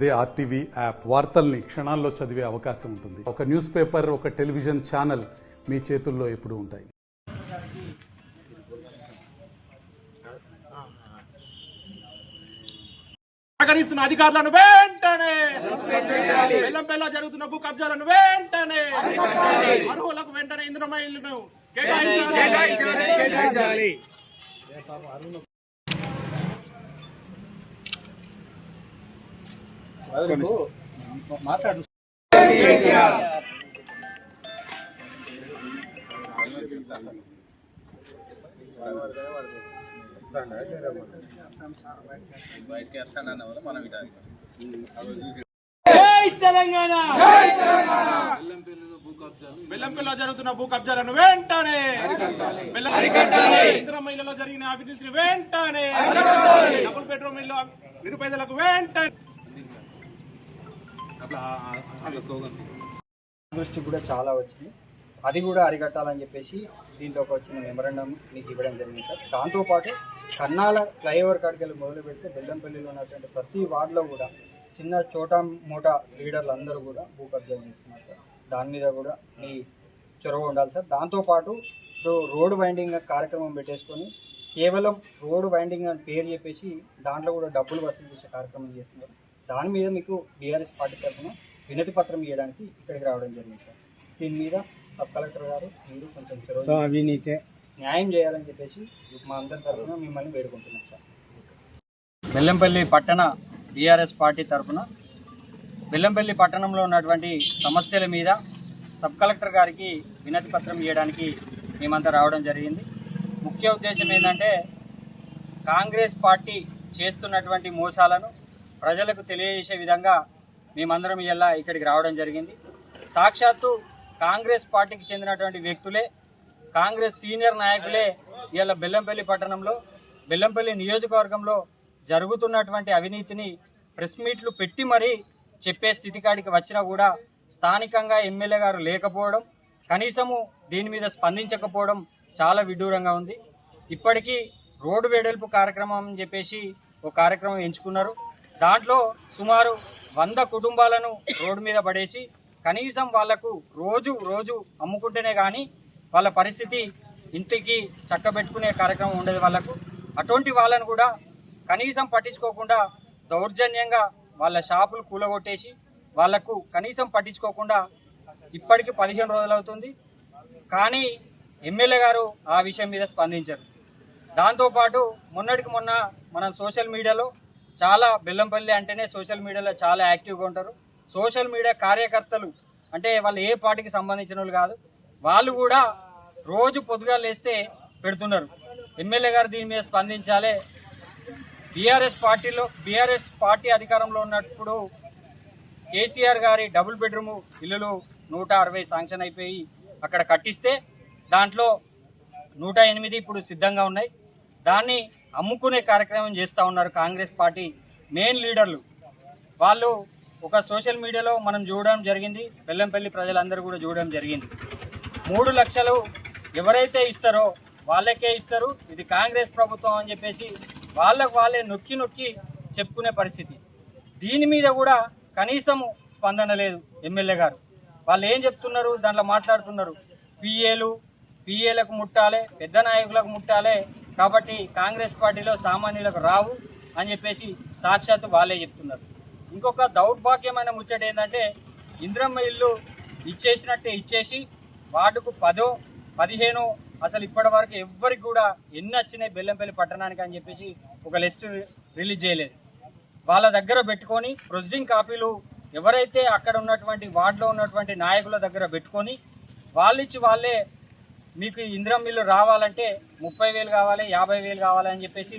అదే RTV app వార్తల్ని క్షణాల్లో చదివే అవకాశం ఉంటుంది. ఒక న్యూస్ పేపర్, ఒక టెలివిజన్ ఛానల్ మీ చేతుల్లో ఎప్పుడూ ఉంటాయి. సహకరిస్తున్న అధికారులను వెంటనే బెల్లంపల్లిలో జరుగుతున్న భూ కబ్జాలను వెంటనే అర్హులకు వెంటనే ఇంద్రమ్మ ఇళ్లను కేటాయించాలి. మాట్లాడు. తెలంగాణ బెల్లంపల్లిలో జరుగుతున్న భూ కబ్జాలను వెంటనే ఇంద్రమ్మ ఇళ్లలో జరిగిన అవినీతిని వెంటనే డబుల్ బెడ్రూమ్ ఇల్లు నిరుపేదలకు వెంటనే దృష్టి కూడా చాలా వచ్చింది. అది కూడా అరికట్టాలని చెప్పేసి దీంట్లోకి వచ్చిన మెమరాండం మీకు ఇవ్వడం జరిగింది సార్. దాంతోపాటు కన్నాల ఫ్లైఓవర్ కాడికి వెళ్ళి మొదలు పెడితే బెల్లంపల్లిలో ఉన్నటువంటి ప్రతి వార్డులో కూడా చిన్న చోటా మోటా లీడర్లు అందరూ కూడా భూ కబ్జాలు చేస్తున్నారు సార్. దాని మీద కూడా మీ చొరవ ఉండాలి సార్. దాంతోపాటు ఇప్పుడు రోడ్ వైండింగ్ కార్యక్రమం పెట్టేసుకొని కేవలం రోడ్ వైండింగ్ అని పేరు చెప్పేసి దాంట్లో కూడా డబ్బులు వసూలు చేసే కార్యక్రమం చేస్తున్నారు. దాని మీద మీకు బీఆర్ఎస్ పార్టీ తరఫున వినతి పత్రం ఇవ్వడానికి ఇక్కడికి రావడం జరిగింది సార్. దీని మీద సబ్ కలెక్టర్ గారు మీరు కొంచెం చొరవ న్యాయం చేయాలని చెప్పేసి మా అందరి తరఫున మిమ్మల్ని వేడుకుంటున్నాం సార్. బెల్లంపల్లి పట్టణ బీఆర్ఎస్ పార్టీ తరఫున బెల్లంపల్లి పట్టణంలో ఉన్నటువంటి సమస్యల మీద సబ్ కలెక్టర్ గారికి వినతి పత్రం ఇవ్వడానికి మేమంతా రావడం జరిగింది. ముఖ్య ఉద్దేశం ఏంటంటే కాంగ్రెస్ పార్టీ చేస్తున్నటువంటి మోసాలను ప్రజలకు తెలియజేసే విధంగా మేమందరం ఇలా ఇక్కడికి రావడం జరిగింది. సాక్షాత్తు కాంగ్రెస్ పార్టీకి చెందినటువంటి వ్యక్తులే, కాంగ్రెస్ సీనియర్ నాయకులే ఇలా బెల్లంపల్లి పట్టణంలో, బెల్లంపల్లి నియోజకవర్గంలో జరుగుతున్నటువంటి అవినీతిని ప్రెస్ మీట్లు పెట్టి మరీ చెప్పే స్థితికాడికి వచ్చినా కూడా స్థానికంగా ఎమ్మెల్యే గారు లేకపోవడం, కనీసము దీని మీద స్పందించకపోవడం చాలా విడ్డూరంగా ఉంది. ఇప్పటికీ రోడ్డు వెడల్పు కార్యక్రమం అని చెప్పేసి ఒక కార్యక్రమం ఎంచుకున్నారు. దాంట్లో సుమారు 100 కుటుంబాలను రోడ్డు మీద పడేసి కనీసం వాళ్లకు రోజు అమ్ముకుంటేనే కానీ వాళ్ళ పరిస్థితి ఇంటికి చక్కబెట్టుకునే కార్యక్రమం ఉండేది వాళ్ళకు. అటువంటి వాళ్ళను కూడా కనీసం పట్టించుకోకుండా దౌర్జన్యంగా వాళ్ళ షాపులు కూలగొట్టేసి వాళ్లకు కనీసం పట్టించుకోకుండా ఇప్పటికి 15 రోజులు అవుతుంది. కానీ ఎమ్మెల్యే గారు ఆ విషయం మీద స్పందించారు. దాంతోపాటు మొన్నటికి మొన్న మనం సోషల్ మీడియాలో చాలా బెల్లంపల్లి అంటేనే సోషల్ మీడియాలో చాలా యాక్టివ్గా ఉంటారు. సోషల్ మీడియా కార్యకర్తలు అంటే వాళ్ళు ఏ పార్టీకి సంబంధించిన వాళ్ళు కాదు, వాళ్ళు కూడా రోజు పొద్దుగా లేస్తే పెడుతున్నారు. ఎమ్మెల్యే గారు దీని మీద స్పందించాలి. బీఆర్ఎస్ పార్టీ అధికారంలో ఉన్నప్పుడు కేసీఆర్ గారి డబుల్ బెడ్రూమ్ ఇల్లులు 160 శాంక్షన్ అయిపోయి అక్కడ కట్టిస్తే దాంట్లో 108 ఇప్పుడు సిద్ధంగా ఉన్నాయి. దాన్ని అమ్ముకునే కార్యక్రమం చేస్తూ ఉన్నారు కాంగ్రెస్ పార్టీ మెయిన్ లీడర్లు. వాళ్ళు ఒక సోషల్ మీడియాలో మనం చూడడం జరిగింది, బెల్లంపల్లి ప్రజలందరూ కూడా చూడడం జరిగింది. 3 లక్షలు ఎవరైతే ఇస్తారో వాళ్ళకే ఇస్తారు, ఇది కాంగ్రెస్ ప్రభుత్వం అని చెప్పేసి వాళ్ళే నొక్కి చెప్పుకునే పరిస్థితి. దీని మీద కూడా కనీసము స్పందన లేదు ఎమ్మెల్యే గారు. వాళ్ళు ఏం చెప్తున్నారు, దాంట్లో మాట్లాడుతున్నారు, పిఏలకు ముట్టాలి, పెద్ద నాయకులకు ముట్టాలి, కాబట్టి కాంగ్రెస్ పార్టీలో సామాన్యులకు రావు అని చెప్పేసి సాక్షాత్తు వాళ్ళే చెప్తున్నారు. ఇంకొక దౌర్భాగ్యమైన ముచ్చట ఏంటంటే ఇంద్రమ్మ ఇల్లు ఇచ్చేసినట్టే ఇచ్చేసి వార్డుకు 10, 15 అసలు ఇప్పటి వరకు ఎవ్వరికి కూడా ఎన్ని వచ్చినాయి బెల్లంపల్లి పట్టణానికి అని చెప్పేసి ఒక లిస్ట్ రిలీజ్ చేయలేదు. వాళ్ళ దగ్గర పెట్టుకొని ప్రొసీడింగ్ కాపీలు ఎవరైతే అక్కడ ఉన్నటువంటి వార్డులో ఉన్నటువంటి నాయకుల దగ్గర పెట్టుకొని వాళ్ళే మీకు ఇంద్రమ్మ ఇల్లు రావాలంటే 30,000 కావాలి, 50,000 కావాలని చెప్పేసి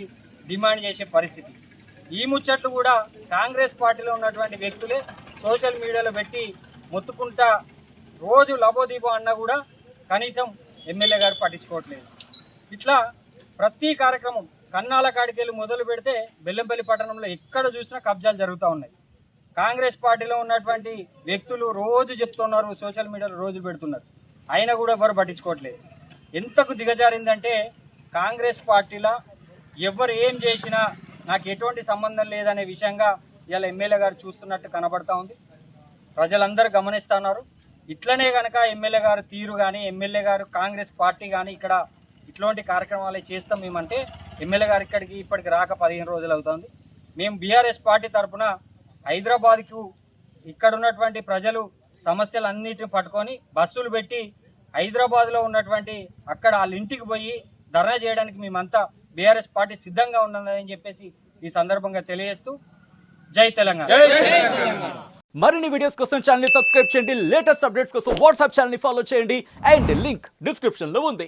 డిమాండ్ చేసే పరిస్థితి. ఈ ముచ్చట్లు కూడా కాంగ్రెస్ పార్టీలో ఉన్నటువంటి వ్యక్తులే సోషల్ మీడియాలో పెట్టి మొత్తుకుంటా రోజు లబోదీబో అన్నా కూడా కనీసం ఎమ్మెల్యే గారు పట్టించుకోవట్లేదు. ఇట్లా ప్రతి కార్యక్రమం కన్నాల కాడికెళ్ళి మొదలు పెడితే బెల్లంపల్లి పట్టణంలో ఎక్కడ చూసినా కబ్జాలు జరుగుతూ ఉన్నాయి. కాంగ్రెస్ పార్టీలో ఉన్నటువంటి వ్యక్తులు రోజు చెప్తున్నారు, సోషల్ మీడియాలో రోజు పెడుతున్నారు, అయినా కూడా ఎవరు పట్టించుకోవట్లేదు. ఎంతకు దిగజారిందంటే కాంగ్రెస్ పార్టీలో ఎవరు ఏం చేసినా నాకు ఎటువంటి సంబంధం లేదనే విషయంగా ఇవాళ ఎమ్మెల్యే గారు చూస్తున్నట్టు కనబడతా ఉంది. ప్రజలందరూ గమనిస్తున్నారు. ఇట్లనే కనుక ఎమ్మెల్యే గారు తీరు కానీ ఎమ్మెల్యే గారు కాంగ్రెస్ పార్టీ కానీ ఇక్కడ ఇట్లాంటి కార్యక్రమాలు చేస్తాం మేమంటే ఎమ్మెల్యే గారు ఇప్పటికి రాక 15 రోజులు అవుతుంది. మేము బీఆర్ఎస్ పార్టీ తరఫున హైదరాబాద్కు ఇక్కడ ఉన్నటువంటి ప్రజలు సమస్యలన్నిటిని పట్టుకొని బస్సులు పెట్టి హైదరాబాద్లో ఉన్నటువంటి అక్కడ వాళ్ళ ఇంటికి పోయి ధర్నా చేయడానికి మేమంతా బీఆర్ఎస్ పార్టీ సిద్ధంగా ఉన్నదని చెప్పేసి ఈ సందర్భంగా తెలియజేస్తూ జై తెలంగాణ. మరిన్ని వీడియోస్ కోసం ఛానల్ ని సబ్స్క్రైబ్ చేయండి. లేటెస్ట్ అప్డేట్స్ కోసం వాట్సాప్ ఛానల్ ని ఫాలో చేయండి. అండ్ లింక్ డిస్క్రిప్షన్ లో ఉంది.